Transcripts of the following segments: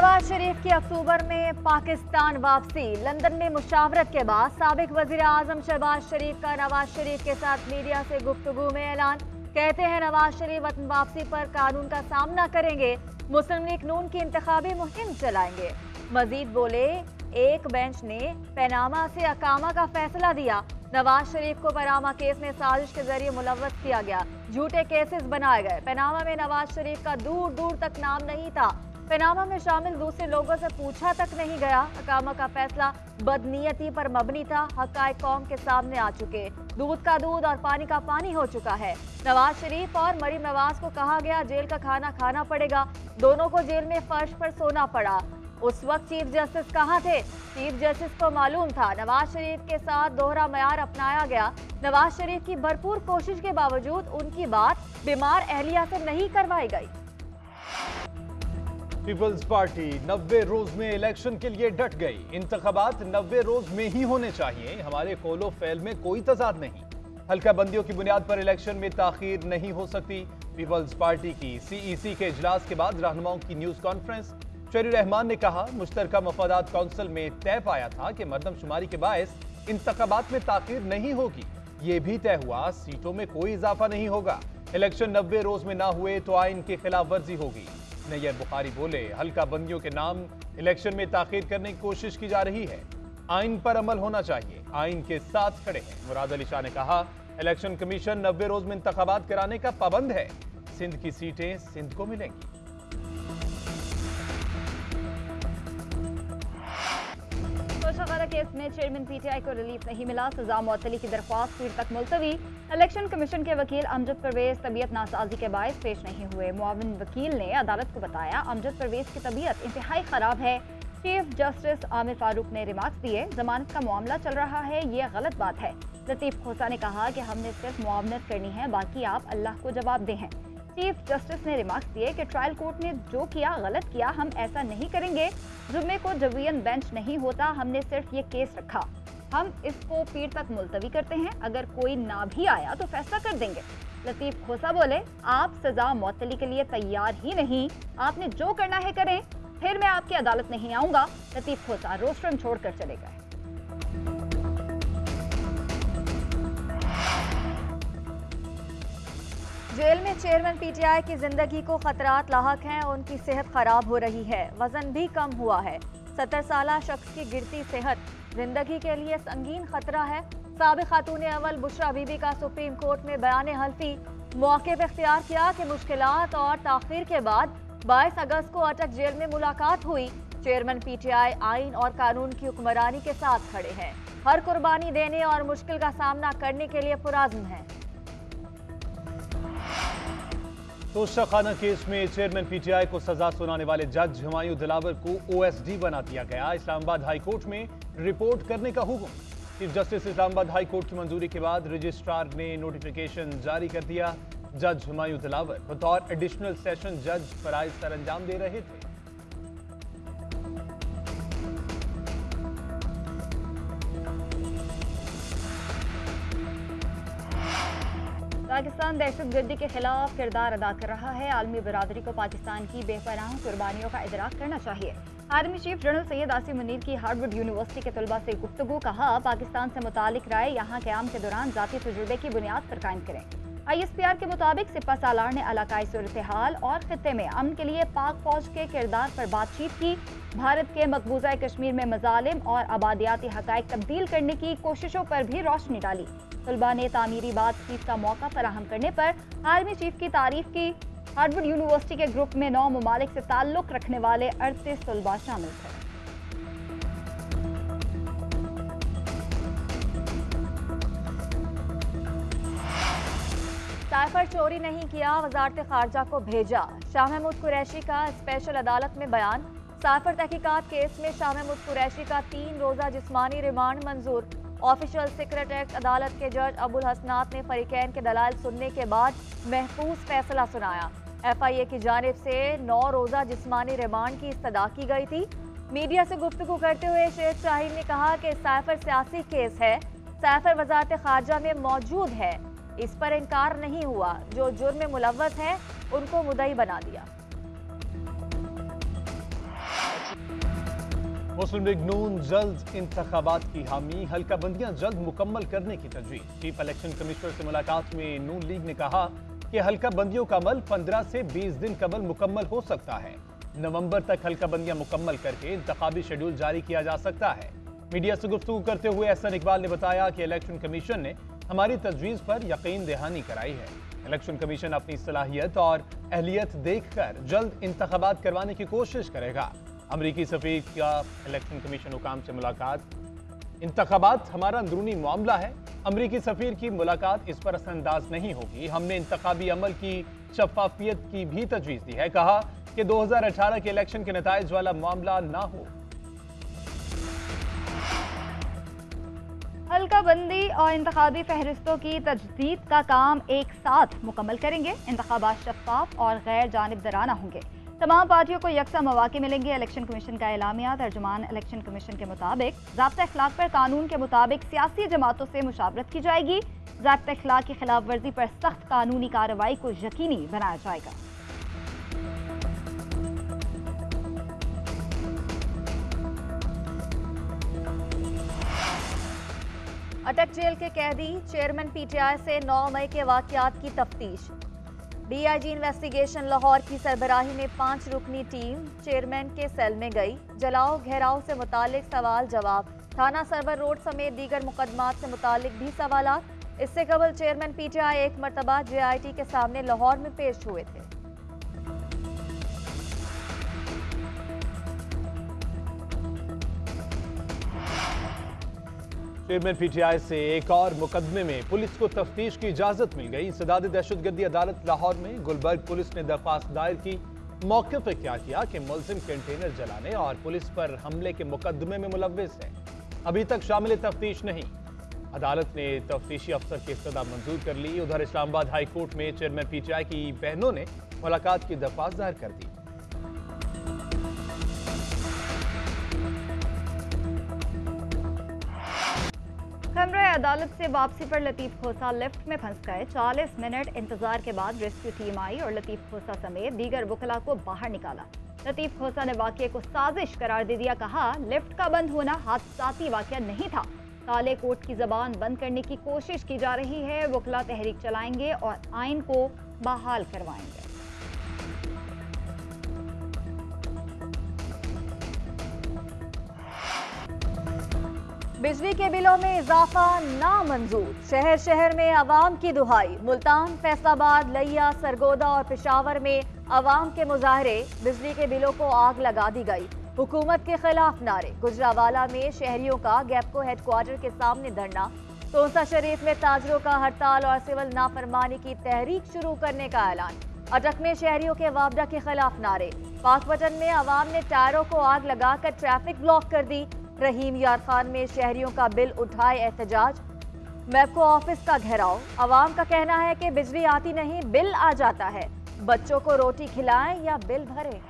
नवाज शरीफ की अक्टूबर में पाकिस्तान वापसी। लंदन में मुशावरत के बाद साबिक वजीर आजम शहबाज शरीफ का नवाज शरीफ के साथ मीडिया से गुफ्तगू में ऐलान। कहते हैं नवाज शरीफ वतन वापसी पर कानून का सामना करेंगे, मुस्लिम लीग नून की इंतखाबी मुहिम चलाएंगे। मजीद बोले, एक बेंच ने पनामा से अकामा का फैसला दिया। नवाज शरीफ को पनामा केस में साजिश के जरिए मुलव्वस किया गया, झूठे केसेस बनाए गए। पनामा में नवाज शरीफ का दूर दूर तक नाम नहीं था। पनामा में शामिल दूसरे लोगों से पूछा तक नहीं गया। अकामा का फैसला बदनीयती पर मबनी था। हक़ाइक़ कौम के सामने आ चुके, दूध का दूध और पानी का पानी हो चुका है। नवाज शरीफ और मरीम नवाज को कहा गया जेल का खाना खाना पड़ेगा। दोनों को जेल में फर्श पर सोना पड़ा। उस वक्त चीफ जस्टिस कहाँ थे? चीफ जस्टिस को मालूम था नवाज शरीफ के साथ दोहरा मयार अपनाया गया। नवाज शरीफ की भरपूर कोशिश के बावजूद उनकी बात बीमार अहलिया से नहीं करवाई गई। पीपल्स पार्टी 90 रोज में इलेक्शन के लिए डट गई। इंतखाबात 90 रोज में ही होने चाहिए, हमारे कौलो फैल में कोई तजाद नहीं। हल्का बंदियों की बुनियाद पर इलेक्शन में ताखीर नहीं हो सकती। पीपल्स पार्टी की सीईसी के इजलास के बाद रहनुमाओं की न्यूज कॉन्फ्रेंस। शरीर रहमान ने कहा, मुश्तरका मफादात काउंसिल में तय पाया था कि मरदमशुमारी के बायस इंतखाबात में ताखीर नहीं होगी। ये भी तय हुआ सीटों में कोई इजाफा नहीं होगा। इलेक्शन 90 रोज में ना हुए तो आइन की खिलाफ वर्जी होगी। नैयर बुखारी बोले, हल्का बंदियों के नाम इलेक्शन में ताखीर करने की कोशिश की जा रही है। आइन पर अमल होना चाहिए, आइन के साथ खड़े हैं। मुराद अली शाह ने कहा, इलेक्शन कमीशन 90 रोज में इंतखाबात कराने का पाबंद है। सिंध की सीटें सिंध को मिलेंगी। केस में चेयरमैन पीटीआई को रिलीफ नहीं मिला, सजा मुअत्तली की दरख्वास्त फिर तक मुलतवी। इलेक्शन कमीशन के वकील अमजद परवेज तबीयत नासाजी के बायस पेश नहीं हुए। मुआविन वकील ने अदालत को बताया, अमजद परवेज की तबीयत इंतहाई खराब है। चीफ जस्टिस आमिर फारूक ने रिमार्क्स दिए, जमानत का मामला चल रहा है, ये गलत बात है। लतीफ खोसा ने कहा कि हमने सिर्फ मुआवनत करनी है, बाकी आप अल्लाह को जवाब दे हैं। चीफ जस्टिस ने रिमार्क्स दिए कि ट्रायल कोर्ट ने जो किया गलत किया, हम ऐसा नहीं करेंगे। जुम्मे को डिवीजन बेंच नहीं होता, हमने सिर्फ ये केस रखा। हम इसको पीर तक मुलतवी करते हैं, अगर कोई ना भी आया तो फैसला कर देंगे। लतीफ खोसा बोले, आप सजा मुअत्तली के लिए तैयार ही नहीं, आपने जो करना है करें, फिर मैं आपकी अदालत नहीं आऊंगा। लतीफ खोसा रोस्ट्रम छोड़कर चले गए। जेल में चेयरमैन पीटीआई की जिंदगी को खतरात लाहक हैं, उनकी सेहत खराब हो रही है, वजन भी कम हुआ है। 70 साला शख्स की गिरती सेहत जिंदगी के लिए संगीन खतरा है। साबिक खातून अव्वल बुशरा बीबी का सुप्रीम कोर्ट में बयान हल्फी मौके पर इख्तियार किया कि मुश्किलात और ताखीर के बाद 22 अगस्त को अटक जेल में मुलाकात हुई। चेयरमैन पीटीआई आइन और कानून की हुक्मरानी के साथ खड़े हैं, हर कुर्बानी देने और मुश्किल का सामना करने के लिए पुराज़्म हैं। तोशाखाना केस में चेयरमैन पीटीआई को सजा सुनाने वाले जज हुमायूं दिलावर को ओएसडी बना दिया गया। इस्लामाबाद हाई कोर्ट में रिपोर्ट करने का हुक्म। Chief justice Islamabad high court की मंजूरी के बाद रजिस्ट्रार ने नोटिफिकेशन जारी कर दिया। जज हुमायूं दिलावर बतौर एडिशनल सेशन जज फराइज सर अंजाम दे रहे थे। पाकिस्तान दहशतगर्दी के खिलाफ किरदार अदा कर रहा है। आलमी बरादरी को पाकिस्तान की बेपनाह कुर्बानियों का इदराक करना चाहिए। Army chief general Syed Asim Munir की हार्वर्ड यूनिवर्सिटी के तलबा से गुफ्तगू। कहा, पाकिस्तान से मुतालिक राय यहाँ क़याम के दौरान ज़ाती तजुर्बे की बुनियाद पर कायम करें। ISPR के मुताबिक सिपा सालार ने इलाकाई सूरत हाल और खित्ते में अमन के लिए पाक फौज के किरदार पर बातचीत की। भारत के मकबूजा कश्मीर में मजालिम और आबादियाती हक़ाइक़ तब्दील करने की कोशिशों पर भी रोशनी डाली। तलबा ने तामीरी बातचीत का मौका फराहम करने पर आर्मी चीफ की तारीफ की। हार्वर्ड यूनिवर्सिटी के ग्रुप में 9 ममालिक से ताल्लुक़ रखने वाले 38 तलबा शामिल थे। साइफर चोरी नहीं किया, वजारत खारजा को भेजा। शाह महमूद कुरैशी का स्पेशल अदालत में बयान। साइफर तहकीकात केस में शाह महमूद कुरैशी का 3 रोज़ा जिस्मानी रिमांड मंजूर। ऑफिशियल सीक्रेट एक्ट अदालत के जज अबुल हसनात ने फरीकैन के दलाल सुनने के बाद महफूज फैसला सुनाया। FIA की जानिब से 9 रोज़ा जिस्मानी रिमांड की इस्तदा की गई थी। मीडिया से गुफ्तगू करते हुए शेख शाहीन ने कहा कि साइफर सियासी केस है, साइफर वजारत खारजा में मौजूद है, इस पर इनकार नहीं हुआ। जो जुर्म में मुलव्वस हैं उनको मुद्दई बना दिया। मुस्लिम लीग नून जल्द इंतखाबात की हामी, हल्का बंदियां जल्द मुकम्मल करने की तजवीज। चीफ इलेक्शन कमिश्नर से मुलाकात में नून लीग ने कहा कि हल्का बंदियों का अमल 15 से 20 दिन कबल मुकम्मल हो सकता है। नवंबर तक हल्का बंदियां मुकम्मल करके इंतखाबी शेड्यूल जारी किया जा सकता है। मीडिया से गुफ्तगू करते हुए एहसन इकबाल ने बताया कि इलेक्शन कमीशन ने हमारी तजवीज पर यकीन दहानी कराई है। इलेक्शन कमीशन अपनी सलाहियत और अहलियत देखकर जल्द इंतखाबात करवाने की कोशिश करेगा। अमरीकी सफीर का इलेक्शन कमीशन हुकाम से मुलाकात। इंतखाबात हमारा अंदरूनी मामला है। अमरीकी सफीर की मुलाकात इस पर असरअंदाज नहीं होगी। हमने इंतखाबी अमल की शफाफियत की भी तजवीज दी है। कहा कि 2018 के इलेक्शन के नताइज वाला मामला ना हो। हल्का बंदी और इंतखाबी फहरिस्तों की तजदीद का काम एक साथ मुकम्मल करेंगे। इंतखाबात शफाफ और गैर जानिबदाराना होंगे। तमाम पार्टियों को यकसा मौके मिलेंगे। इलेक्शन कमीशन का एलामिया। तर्जुमान इलेक्शन कमीशन के मुताबिक ज़ाब्ता अखलाक पर कानून के मुताबिक सियासी जमातों से मुशावरत की जाएगी। ज़ाब्ता अखलाक की खिलाफ वर्जी पर सख्त कानूनी कार्रवाई को यकीनी बनाया जाएगा। अटक जेल के कैदी चेयरमैन पीटीआई से 9 मई के वाकयात की तफ्तीश। डीआईजी इन्वेस्टिगेशन लाहौर की सरबराही में 5 रुकनी टीम चेयरमैन के सेल में गई। जलाओ घेराव से मुतालिक सवाल जवाब, थाना सरवर रोड समेत दीगर मुकदमात से मुतालिक भी सवालात। इससे कबल चेयरमैन पीटीआई एक मरतबा जेआईटी के सामने लाहौर में पेश हुए थे। चेयरमैन पीटीआई से एक और मुकदमे में पुलिस को तफ्तीश की इजाजत मिल गई। इंसदाद दहशतगर्दी अदालत लाहौर में गुलबर्ग पुलिस ने दरख्वास्त दायर की। मौक़िफ़ इख्तियार किया कि मुलजिम कंटेनर जलाने और पुलिस पर हमले के मुकदमे में मुलव्विस है। अभी तक शामिल तफ्तीश नहीं। अदालत ने तफ्तीशी अफसर की इस्तदा मंजूर कर ली। उधर इस्लामाबाद हाई कोर्ट में चेयरमैन पीटीआई की बहनों ने मुलाकात की दरख्वास्त दायर कर दी। खमरे अदालत से वापसी पर लतीफ़ खोसा लिफ्ट में फंस गए। 40 मिनट इंतजार के बाद रेस्क्यू टीम आई और लतीफ़ खोसा समेत दीगर वकला को बाहर निकाला। लतीफ़ खोसा ने वाक़ये को साजिश करार दे दिया। कहा लिफ्ट का बंद होना हादसाती वाक़या नहीं था। काले कोट की जबान बंद करने की कोशिश की जा रही है। वकला तहरीक चलाएंगे और आइन को बहाल करवाएंगे। बिजली के बिलों में इजाफा नामंजूर। शहर शहर में अवाम की दुहाई। मुल्तान, फैसलाबाद, लिया, सरगोदा और पेशावर में अवाम के मुजाहरे। बिजली के बिलों को आग लगा दी गई। हुकूमत के खिलाफ नारे। गुजरावाला में शहरियों का गैपको हेडक्वार्टर के सामने धरना। तोसा शरीफ में ताजरों का हड़ताल और सिविल नाफरमानी की तहरीक शुरू करने का ऐलान। अटक में शहरियों के वापडा के खिलाफ नारे। पाकपटन में अवाम ने टायरों को आग लगाकर ट्रैफिक ब्लॉक कर दी। रहीम यार खान में शहरियों का बिल उठाए एहतजाज। मैपको ऑफिस का घेराव। अवाम का कहना है कि बिजली आती नहीं, बिल आ जाता है। बच्चों को रोटी खिलाएं या बिल भरें।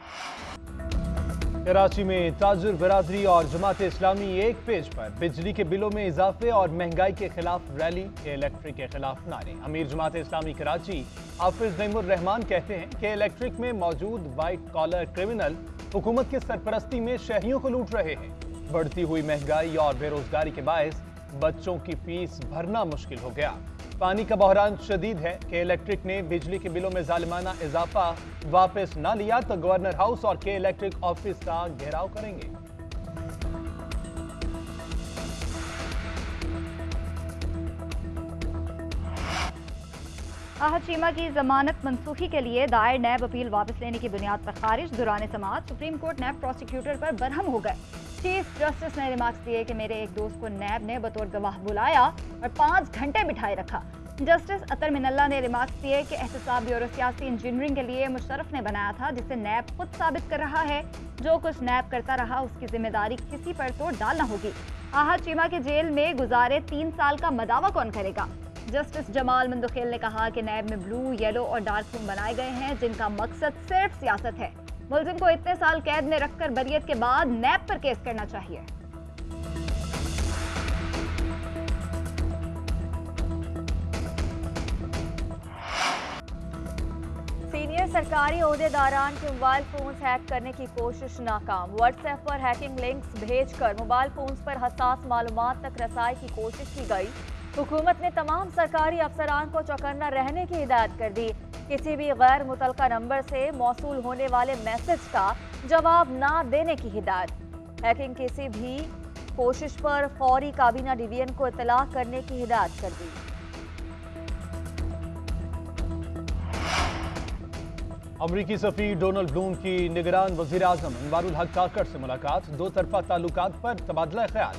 कराची में ताजुर बरादरी और जमात इस्लामी एक पेज पर। बिजली के बिलों में इजाफे और महंगाई के खिलाफ रैली। इलेक्ट्रिक के खिलाफ नारे। अमीर जमात इस्लामी कराची हाफिज नईमुर रहमान कहते हैं कि इलेक्ट्रिक में मौजूद वाइट कॉलर क्रिमिनल हुकूमत की सरपरस्ती में शहरियों को लूट रहे हैं। बढ़ती हुई महंगाई और बेरोजगारी के बायस बच्चों की फीस भरना मुश्किल हो गया। पानी का बहरान शदीद है कि इलेक्ट्रिक ने बिजली के बिलों में जालिमाना इजाफा वापस ना लिया तो गवर्नर हाउस और के इलेक्ट्रिक ऑफिस का घेराव करेंगे। आहद चीमा की जमानत मनसूखी के लिए दायर नैब अपील वापस लेने की बुनियाद पर खारिज। दुराने समाअत सुप्रीम कोर्ट नैब प्रोसिक्यूटर पर बरहम हो गए। चीफ जस्टिस ने रिमार्क्स दिए कि मेरे एक दोस्त को नैब ने बतौर गवाह बुलाया और 5 घंटे बिठाए रखा। जस्टिस अतर मिनल्ला ने रिमार्क्स दिए कि एहतसाब ब्यूरो सियासी इंजीनियरिंग के लिए मुशर्रफ ने बनाया था, जिसे नैब खुद साबित कर रहा है। जो कुछ नैब करता रहा उसकी जिम्मेदारी किसी पर तो डालना होगी। आहद चीमा के जेल में गुजारे 3 साल का मदावा कौन करेगा? जस्टिस जमाल मंदुखेल ने कहा कि नैब में ब्लू, येलो और डार्क रूम बनाए गए हैं जिनका मकसद सिर्फ सियासत है। मुलजिम को इतने साल कैद में रखकर बरियत के बाद नैब पर केस करना चाहिए। सीनियर सरकारी ओहदेदारान के मोबाइल फोन्स हैक करने की कोशिश नाकाम। व्हाट्सएप पर हैकिंग लिंक्स भेजकर मोबाइल फोन्स पर हसास मालूमात तक रसाई की कोशिश की गई। हुकूमत ने तमाम सरकारी अफसरान को चौकन्ना रहने की हिदायत कर दी। किसी भी गैर मुतलका नंबर से मौसूल होने वाले मैसेज का जवाब ना देने की हिदायत। हैकिंग किसी भी कोशिश पर फौरी काबीना डिवीजन को इत्तला करने की हिदायत कर दी। अमरीकी सफीर डोनाल्ड ब्लूम की निगरान वजीर आजम अनवारुल हक काकड़ से मुलाकात। दो तरफा ताल्लुकात पर तबादला ख्याल।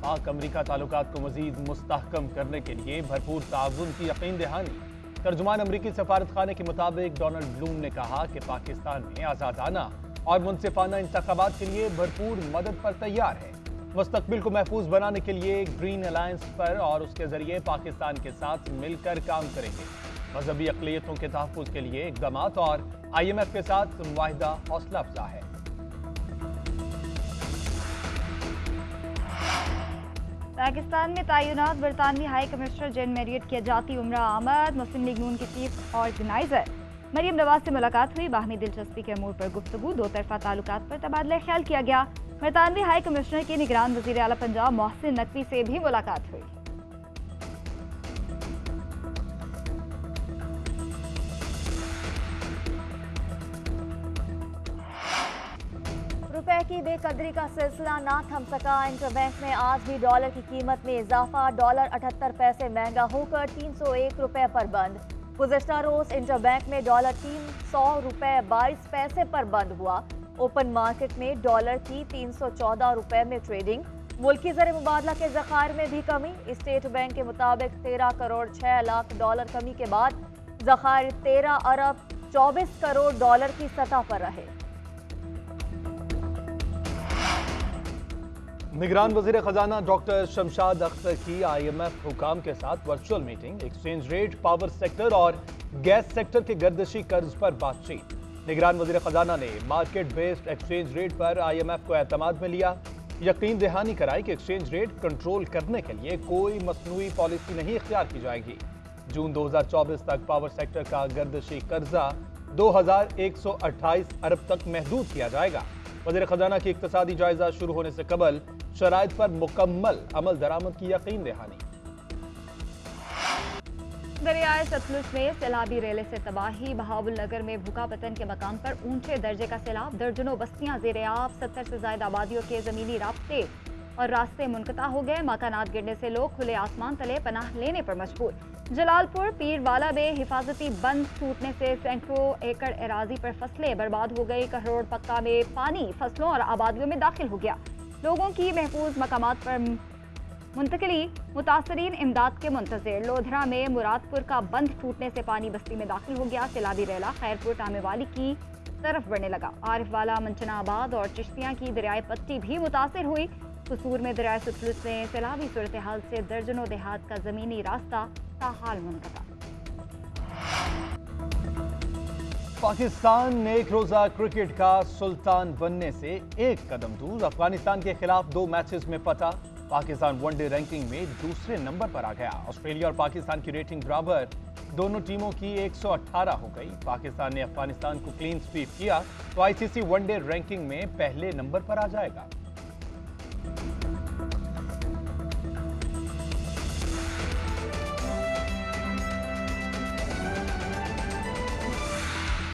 पाक अमरीका ताल्लुकात को मजीद मुस्तहकम करने के लिए भरपूर ताउन की यकीन दहानी। तर्जुमान अमरीकी सफारत खाने के मुताबिक डोनाल्ड ब्लूम ने कहा कि पाकिस्तान में आज़ादाना और मुनसिफाना इंतखाबात के लिए भरपूर मदद पर तैयार है। मुस्तकबिल को महफूज बनाने के लिए ग्रीन अलायंस पर और उसके जरिए पाकिस्तान के साथ मिलकर काम करेंगे। मजहबी अक़लियतों के तहफ़्फ़ुज़ के लिए इक़दामात और IMF के साथ मुआहिदा हौसला अफजा है। पाकिस्तान में तैनात बरतानवी हाई कमिश्नर जेन मैरियट की जाती उम्रा आमद। मुस्लिम लीग नून की चीफ ऑर्गेनाइजर मरीम नवाज से मुलाकात हुई। बाहमी दिलचस्पी के अमूर पर गुफ्तगू। दो तरफा ताल्लुकात पर तबादला ख्याल किया गया। बरतानवी हाई कमिश्नर के निगरान वज़ीर आला पंजाब मोहसिन नकवी से भी मुलाकात हुई। रुपए की बेकदरी का सिलसिला ना थम सका। इंटरबैंक में आज भी डॉलर की कीमत में इजाफा। डॉलर 78 पैसे महंगा होकर 301 रुपए पर बंद। गुज़श्ता रोज इंटरबैंक में डॉलर 300 रुपए 22 पैसे पर बंद हुआ। ओपन मार्केट में डॉलर की 314 रुपए में ट्रेडिंग। मुल्की ज़र मुबादला के ज़खायर में भी कमी। स्टेट बैंक के मुताबिक 13 करोड़ 6 लाख डॉलर कमी के बाद ज़खायर 13 अरब 24 करोड़ डॉलर की सतह पर रहे। निगरान वज़ीर ख़जाना डॉक्टर शमशाद अख्तर की IMF हुकाम के साथ virtual meeting. Exchange rate, power sector और गैस सेक्टर के गर्दिशी कर्ज पर बातचीत। निगरान वज़ीर ख़जाना ने मार्केट बेस्ड एक्सचेंज रेट पर IMF को एतमाद में लिया। यकीन दहानी कराई कि एक्सचेंज रेट कंट्रोल करने के लिए कोई मसनूई पॉलिसी नहीं इख्तियार की जाएगी। जून 2024 तक पावर सेक्टर का गर्दिशी कर्जा 2128 अरब तक महदूद किया जाएगा। वज़ीर ख़जाना की इक़्तिसादी जायजा शुरू होने से कबल शराइत पर मुकम्मल अमल दरामद की यकीन दहानी। दरियाए सतलुज में सैलाबी रेले से तबाही। बहावलनगर में भूखा पतन के मकाम पर ऊंचे दर्जे का सैलाब। दर्जनों बस्तियां ज़ेरे आब। 70 से ज्यादा आबादियों के जमीनी रास्ते और रास्ते मुनक़ता हो गए। मकानात गिरने से लोग खुले आसमान तले पनाह लेने पर मजबूर। जलालपुर पीरवाला में हिफाजती बंद टूटने से सैकड़ों एकड़ एराजी पर फसलें बर्बाद हो गई। करोड़ पक्का में पानी फसलों और आबादियों में दाखिल हो गया। लोगों की महफूज मकामात पर मुंतकिली। मुतासरीन इमदाद के मुंतज़िर। लोधरा में मुरादपुर का बंद टूटने से पानी बस्ती में दाखिल हो गया। सैलाबी रेला खैरपुर टामेवाली की तरफ बढ़ने लगा। आरिफवाला, मंचनाबाद और चिश्तियाँ की दरियाई पट्टी भी मुतासर हुई। कसूर में दरियाए सतलुज में सैलाबी सूरत हाल से दर्जनों देहात का जमीनी रास्ता ताहाल मुनक़ता। पाकिस्तान एक रोजा क्रिकेट का सुल्तान बनने से एक कदम दूर। अफगानिस्तान के खिलाफ 2 मैचेस में फतह। पाकिस्तान वनडे रैंकिंग में दूसरे नंबर पर आ गया। ऑस्ट्रेलिया और पाकिस्तान की रेटिंग बराबर। दोनों टीमों की 118 हो गई। पाकिस्तान ने अफगानिस्तान को क्लीन स्वीप किया तो ICC वनडे रैंकिंग में पहले नंबर पर आ जाएगा।